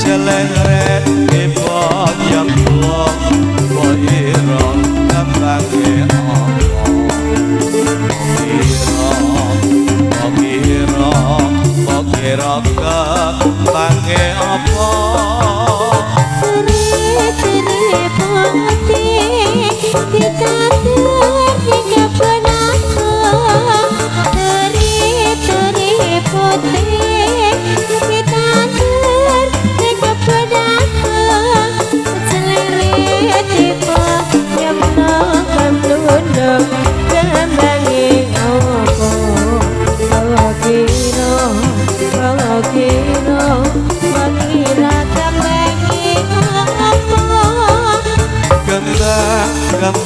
jeleret ibu nyemplung boiro kembange Bokiro kembange apa Seri-seri putih dikatur hingga penaka Seri-seri putih dikatur hingga penaka Selirit tiba yang menangkan tunduk kembangi apa Bokiro mengira kembangi apa Kembang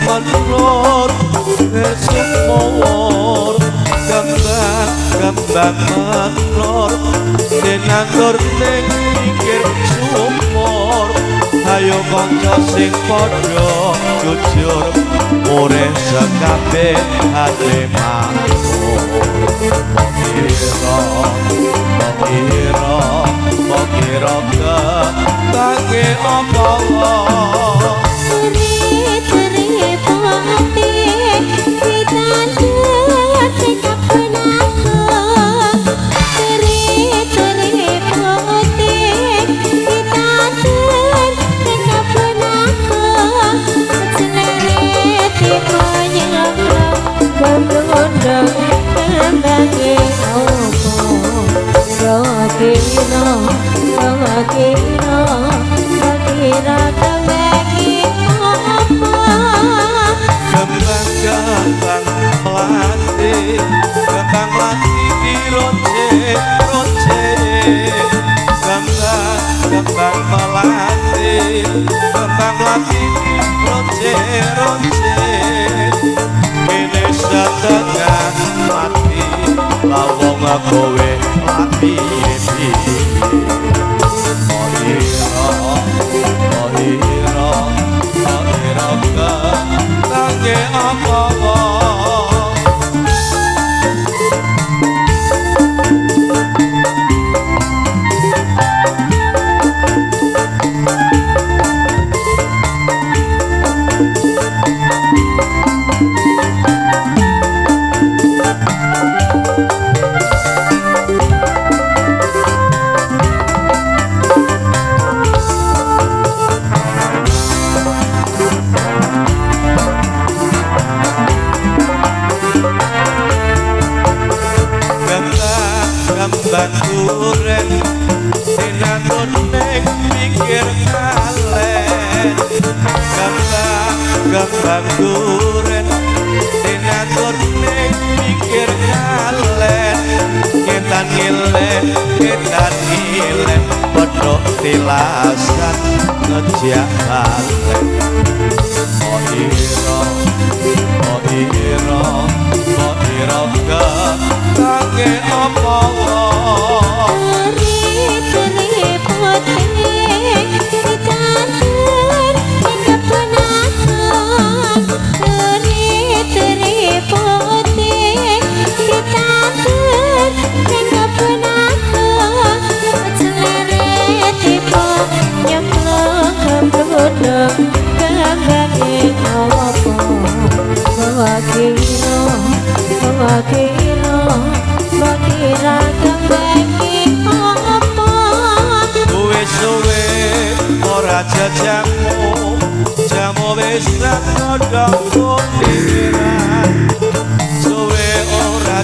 menlur besok mawar Kembang menlur dinandur ning pinggir sumur Ayo kanca sing padha jujur urip sekabeh ati makmur Bokiro kembange apa Seri-seri putih dikatur hingga penaka Seri-seri putih dikatur hingga penaka Selirit tiba yang menunduk kembangi apa Bokiro kembangi apa Kembang melati dironce Kembang melati dironce Ini setengah mati lawang kowe lati Bokiro kembange apa Kembang duren dinandur ning pinggir kalen Kembang duren dinandur ning pinggir kalen Ketan ngilen pedhok tilasan ngejak balen Bokiro kembange apa Seri-seri putih dikatur hingga penaka Seri-seri putih dikatur hingga penaka Selirit tiba nyemplung kembluduk kembangi apa Bokiro kembangi apa Suwe ora jamu wis ngodhong kudiran Suwe ora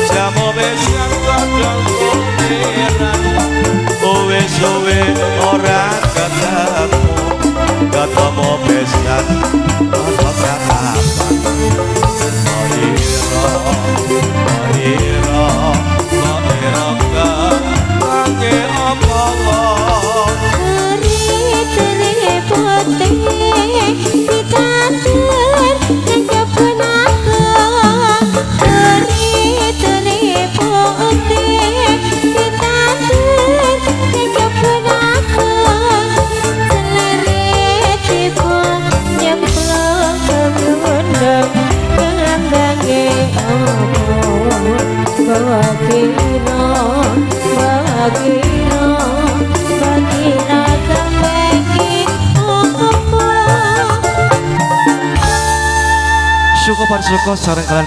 jamu wis ngodhong kudiran Suwe ora ketemu besan ono kapan Bokiro kembange apa Seri-seri putih dikatur hingga penaka Seri-seri putih Bagina kang bengi opo. Syukur pan syukur sareng kalian